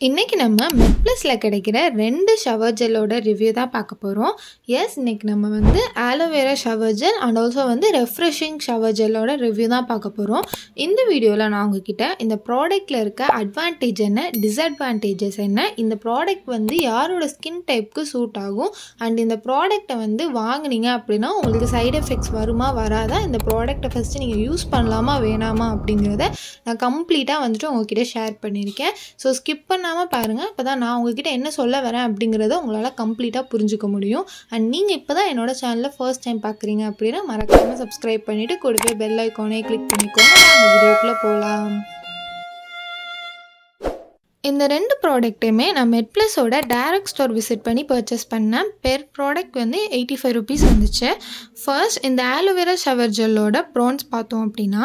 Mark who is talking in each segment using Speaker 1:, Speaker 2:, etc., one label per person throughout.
Speaker 1: இன்னைக்கு நம்ம மெட்ப்ளஸ்ல கிடைக்கிற 2 ஷவர் ஜெல்லோட ரிவ்யூ தான் பார்க்க போகிறோம். இன்னைக்கு நம்ம வந்து aloe vera shower gel and also வந்து ரெஃப்ரெஷிங் ஷவர் ஜெல்லோட ரிவ்யூ தான் பார்க்க போகிறோம். இந்த வீடியோவில் நான் உங்ககிட்ட இந்த ப்ராடக்ட்டில் இருக்க அட்வான்டேஜ் என்ன, டிஸ்அட்வான்டேஜஸ் என்ன, இந்த ப்ராடக்ட் வந்து யாரோட ஸ்கின் டைப்புக்கு சூட் ஆகும் அண்ட் இந்த ப்ராடக்டை வந்து வாங்கினீங்க அப்படின்னா உங்களுக்கு சைடு எஃபெக்ட்ஸ் வருமா வராதா, இந்த ப்ராடக்டை ஃபஸ்ட்டு நீங்கள் யூஸ் பண்ணலாமா வேணாமா அப்படிங்கிறத நான் கம்ப்ளீட்டாக வந்துட்டு உங்ககிட்ட ஷேர் பண்ணியிருக்கேன். ஸோ ஸ்கிப் பண்ணாமல் பாருங்கள், அப்போ தான் நான் உங்ககிட்ட என்ன சொல்ல வரேன் அப்படிங்கிறத உங்களால் கம்ப்ளீட்டாக புரிஞ்சுக்க முடியும். அண்ட் நீங்கள் இப்போ தான் என்னோட சேனலில் ஃபர்ஸ்ட் டைம் பார்க்குறீங்க அப்படின்னா மறக்காமல் சப்ஸ்கிரைப் பண்ணிவிட்டு கூடவே பெல் ஐக்கானே கிளிக் பண்ணிக்கோங்க. அந்த வீடியோக்குள்ளே போகலாம். இந்த 2 ப்ராடக்ட்டுமே நான் மெட்ப்ளஸோட டைரக்ட் ஸ்டோர் விசிட் பண்ணி பர்ச்சேஸ் பண்ணேன். பெர் ப்ராடக்ட் வந்து 85 ருபீஸ் வந்துச்சு. ஃபர்ஸ்ட் இந்த ஆலோவேரா ஷவர் ஜெல்லோட ப்ரான்ஸ் பார்த்தோம் அப்படின்னா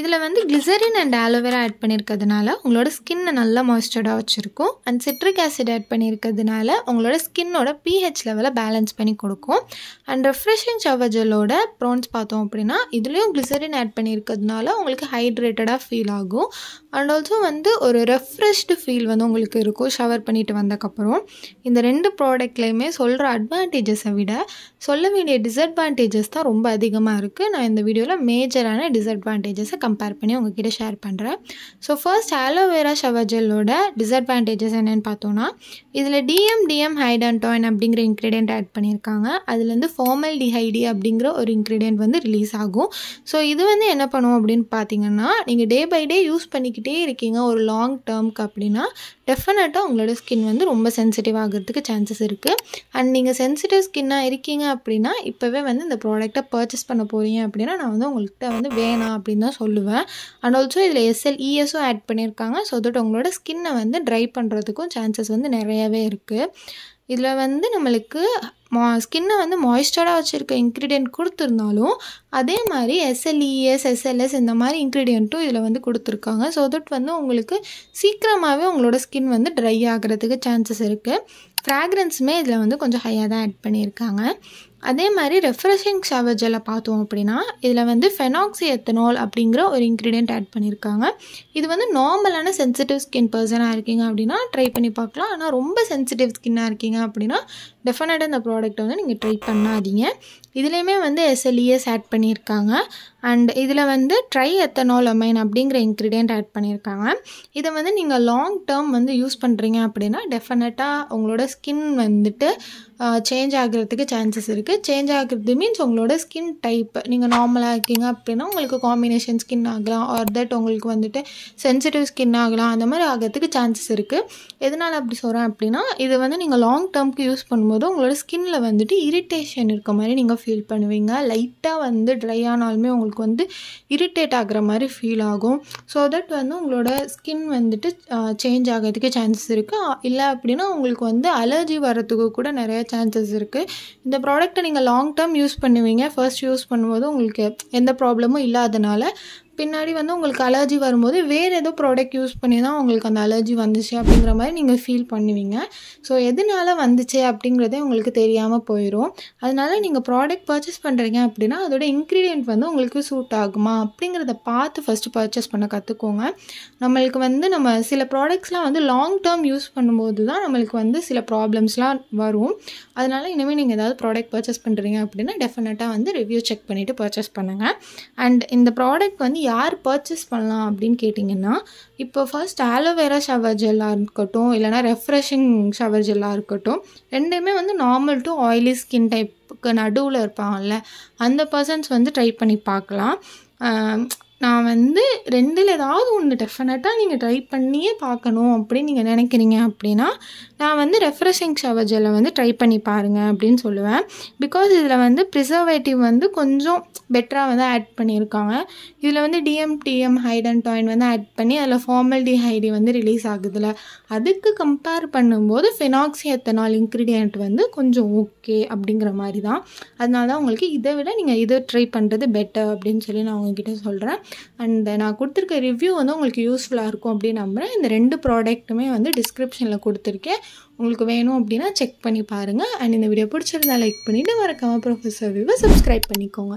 Speaker 1: இதில் வந்து கிளிசரின் அண்ட் ஆலோவேரா ஆட் பண்ணியிருக்கிறதுனால உங்களோட ஸ்கின்னை நல்லா மாய்ஸ்சர்டாக வச்சுருக்கும். அண்ட் சிட்ரிக் ஆசிட் ஆட் பண்ணியிருக்கிறதுனால உங்களோட ஸ்கின்னோட pH லெவலை பேலன்ஸ் பண்ணி கொடுக்கும். அண்ட் ரெஃப்ரெஷிங் ஷவர் ஜெல்லோட ப்ரான்ஸ் பார்த்தோம் அப்படின்னா இதுலேயும் கிளிசரின் ஆட் பண்ணியிருக்கிறதுனால உங்களுக்கு ஹைட்ரேட்டடாக ஃபீல் ஆகும். அண்ட் ஆல்சோ வந்து ஒரு ரெஃப்ரெஷ்டு ஃபீல் வந்து உங்களுக்கு இருக்கும் ஷவர் பண்ணிட்டு வந்தக்கப்புறம். இந்த 2 ப்ராடக்ட்லையுமே சொல்கிற அட்வான்டேஜஸை விட சொல்ல வேண்டிய டிஸ்அட்வான்டேஜஸ் தான் ரொம்ப அதிகமாக இருக்குது. நான் இந்த வீடியோவில் மேஜரான டிஸ்அட்வான்டேஜஸை கம்பேர் பண்ணி உங்ககிட்ட ஷேர் பண்ணுறேன். ஸோ ஃபர்ஸ்ட் ஆலோவேரா ஷவர் ஜெல்லோட டிஸ்அட்வான்டேஜஸ் என்னென்னு பார்த்தோன்னா இதில் டிஎம் ஹைடன்டாயின் அப்படிங்கிற இன்க்ரீடியன்ட் ஆட் பண்ணியிருக்காங்க. அதுலேருந்து ஃபார்மல்டிஹைடு அப்படிங்கிற ஒரு இன்க்ரீடியன்ட் வந்து ரிலீஸ் ஆகும். ஸோ இது வந்து என்ன பண்ணுவோம் அப்படின்னு பார்த்தீங்கன்னா நீங்கள் டே பை டே யூஸ் பண்ணிக்கிட்டே இருக்கீங்க ஒரு லாங் டேர்முக்கு அப்படின்னா டெஃபினட்டாக உங்களோட ஸ்கின் வந்து ரொம்ப சென்சிட்டிவ் ஆகிறதுக்கு சான்சஸ் இருக்குது. அண்ட் நீங்கள் சென்சிட்டிவ் ஸ்கின்னாக இருக்கீங்க அப்படின்னா இப்போவே வந்து இந்த ப்ராடக்ட்டை பர்ச்சேஸ் பண்ண போகிறீங்க அப்படின்னா நான் வந்து உங்கள்கிட்ட வந்து வேணாம் அப்படின்னு தான் சொல்லுவேன். அண்ட் ஆல்சோ இதில் SLESும் ஆட் பண்ணியிருக்காங்க. ஸோ தட் உங்களோட ஸ்கின்னை வந்து ட்ரை பண்ணுறதுக்கும் சான்சஸ் வந்து நிறையவே இருக்குது. இதில் வந்து நம்மளுக்கு ஸ்கின்னை வந்து மாய்ஸ்சர்டாக வச்சுருக்க இன்க்ரீடியன்ட் கொடுத்துருந்தாலும் அதே மாதிரி SLES SLS இந்த மாதிரி இன்க்ரீடியண்ட்டும் இதில் வந்து கொடுத்துருக்காங்க. ஸோ தட் வந்து உங்களுக்கு சீக்கிரமாகவே உங்களோட ஸ்கின் வந்து ட்ரை ஆகிறதுக்கு சான்சஸ் இருக்குது. ஃப்ராக்ரன்ஸுமே இதில் வந்து கொஞ்சம் ஹையாக தான் ஆட் பண்ணியிருக்காங்க. அதே மாதிரி ரெஃப்ரெஷிங் ஷவர் ஜெல்லை பார்த்தோம் அப்படின்னா இதில் வந்து ஃபெனாக்சிஎத்தனால் அப்படிங்கிற ஒரு இன்க்ரீடியன்ட் ஆட் பண்ணியிருக்காங்க. இது வந்து நார்மலான சென்சிட்டிவ் ஸ்கின் பர்சனாக இருக்கீங்க அப்படின்னா ட்ரை பண்ணி பார்க்கலாம். ஆனால் ரொம்ப சென்சிட்டிவ் ஸ்கின்னாக இருக்கீங்க அப்படின்னா டெஃபினட்டாக இந்த ப்ராடக்ட்டை வந்து நீங்கள் ட்ரை பண்ணாதீங்க. இதுலேயுமே வந்து SLES ஆட் பண்ணியிருக்காங்க. அண்ட் இதில் வந்து ட்ரை எத்தனாலமைன் அப்படிங்கிற இன்க்ரீடியன்ட் ஆட் பண்ணியிருக்காங்க. இதை வந்து நீங்கள் லாங் டேர்ம் வந்து யூஸ் பண்ணுறீங்க அப்படின்னா டெஃபினட்டாக உங்களோட ஸ்கின் வந்துட்டு சேஞ்ச் ஆகிறதுக்கு சான்சஸ் இருக்குது. சேஞ்ச் ஆகிறது மீன்ஸ் உங்களோட ஸ்கின் டைப் நீங்கள் நார்மலாக இருக்கீங்க அப்படின்னா உங்களுக்கு காம்பினேஷன் ஸ்கின் ஆகலாம் ஆர் தட் உங்களுக்கு வந்துட்டு சென்சிட்டிவ் ஸ்கின் ஆகலாம். அந்த மாதிரி ஆகிறதுக்கு சான்சஸ் இருக்குது. எதனால் அப்படி சொல்கிறேன் அப்படின்னா இது வந்து நீங்கள் லாங் டேர்முக்கு யூஸ் பண்ணும்போது உங்களோட ஸ்கின்னில் வந்துட்டு இரிட்டேஷன் இருக்க மாதிரி நீங்கள் ஃபீல் பண்ணுவீங்க. லைட்டாக வந்து ட்ரை ஆனாலுமே உங்களுக்கு வந்து இரிட்டேட் ஆகிற மாதிரி ஃபீல் ஆகும். ஸோ தட் வந்து உங்களோட ஸ்கின் வந்துட்டு சேஞ்ச் ஆகிறதுக்கு சான்சஸ் இருக்குது. இல்லை அப்படின்னா உங்களுக்கு வந்து அலர்ஜி வரத்துக்கு கூட நிறைய சான்சஸ் இருக்குது. இந்த ப்ராடக்ட்டை நீங்கள் லாங் டேர்ம் யூஸ் பண்ணுவீங்க. ஃபர்ஸ்ட் யூஸ் பண்ணும்போது உங்களுக்கு எந்த ப்ராப்ளமும் இல்லாதனால பின்னாடி வந்து உங்களுக்கு அலர்ஜி வரும்போது வேறு ஏதோ ப்ராடக்ட் யூஸ் பண்ணி தான் உங்களுக்கு அந்த அலர்ஜி வந்துச்சு அப்படிங்கிற மாதிரி நீங்கள் ஃபீல் பண்ணுவீங்க. ஸோ எதனால வந்துச்சு அப்படிங்கிறதே உங்களுக்கு தெரியாமல் போயிடும். அதனால் நீங்கள் ப்ராடக்ட் பர்ச்சேஸ் பண்ணுறீங்க அப்படின்னா அதோட இன்க்ரீடியன்ட் வந்து உங்களுக்கு சூட் ஆகுமா அப்படிங்கிறத பார்த்து ஃபஸ்ட்டு பர்ச்சேஸ் பண்ண கற்றுக்கோங்க. நம்மளுக்கு வந்து நம்ம சில ப்ராடக்ட்ஸ்லாம் வந்து லாங் டேர்ம் யூஸ் பண்ணும்போது தான் நம்மளுக்கு வந்து சில ப்ராப்ளம்ஸ்லாம் வரும். அதனால் இனிமேல் நீங்கள் ஏதாவது ப்ராடக்ட் பர்ச்சேஸ் பண்ணுறீங்க அப்படின்னா டெஃபினட்டாக வந்து ரிவ்யூ செக் பண்ணிவிட்டு பர்ச்சேஸ் பண்ணுங்கள். அண்ட் இந்த ப்ராடக்ட் வந்து யார் பர்ச்சேஸ் பண்ணலாம் அப்படின்னு கேட்டிங்கன்னா இப்போ ஃபர்ஸ்ட் ஆலோவேரா ஷவர் ஜெல்லாக இருக்கட்டும் இல்லைனா ரெஃப்ரெஷிங் ஷவர் ஜெல்லாக இருக்கட்டும் ரெண்டுமே வந்து நார்மல் டு ஆயிலி ஸ்கின் டைப்புக்கு நடுவில் இருப்பாங்கல்ல அந்த பர்சன்ஸ் வந்து ட்ரை பண்ணி பார்க்கலாம். நான் வந்து 2ல் ஏதாவது ஒன்று டெஃபினட்டாக நீங்கள் ட்ரை பண்ணியே பார்க்கணும் அப்படின்னு நீங்கள் நினைக்கிறீங்க அப்படின்னா நான் வந்து ரெஃப்ரெஷிங் ஷவர் ஜெல்லை வந்து ட்ரை பண்ணி பாருங்கள் அப்படின்னு சொல்லுவேன். பிகாஸ் இதில் வந்து ப்ரிசர்வேட்டிவ் வந்து கொஞ்சம் பெட்டராக வந்து ஆட் பண்ணியிருக்காங்க. இதில் வந்து டிஎம் ஹைடன்டாயின் வந்து ஆட் பண்ணி அதில் ஃபார்மல்டிஹைடு வந்து ரிலீஸ் ஆகுதுல்ல அதுக்கு கம்பேர் பண்ணும்போது ஃபெனாக்சிஎத்தனால் இன்க்ரீடியன்ட் வந்து கொஞ்சம் ஓகே அப்படிங்கிற மாதிரி தான். அதனால தான் உங்களுக்கு இதை விட நீங்கள் இதை ட்ரை பண்ணுறது பெட்டர் அப்படின்னு சொல்லி நான் உங்ககிட்ட சொல்கிறேன். அண்ட் நான் கொடுத்துருக்க ரிவ்யூ வந்து உங்களுக்கு யூஸ்ஃபுல்லாக இருக்கும் அப்படின்னு நம்புகிறேன். இந்த 2 ப்ராடக்ட்டுமே வந்து டிஸ்கிரிப்ஷனில் கொடுத்துருக்கேன். உங்களுக்கு வேணும் அப்படின்னா செக் பண்ணி பாருங்கள். அண்ட் இந்த வீடியோ பிடிச்சிருந்தா லைக் பண்ணிவிட்டு மறக்காமல் ப்ரொஃபஸர் வியூவை சப்ஸ்கிரைப் பண்ணிக்கோங்க.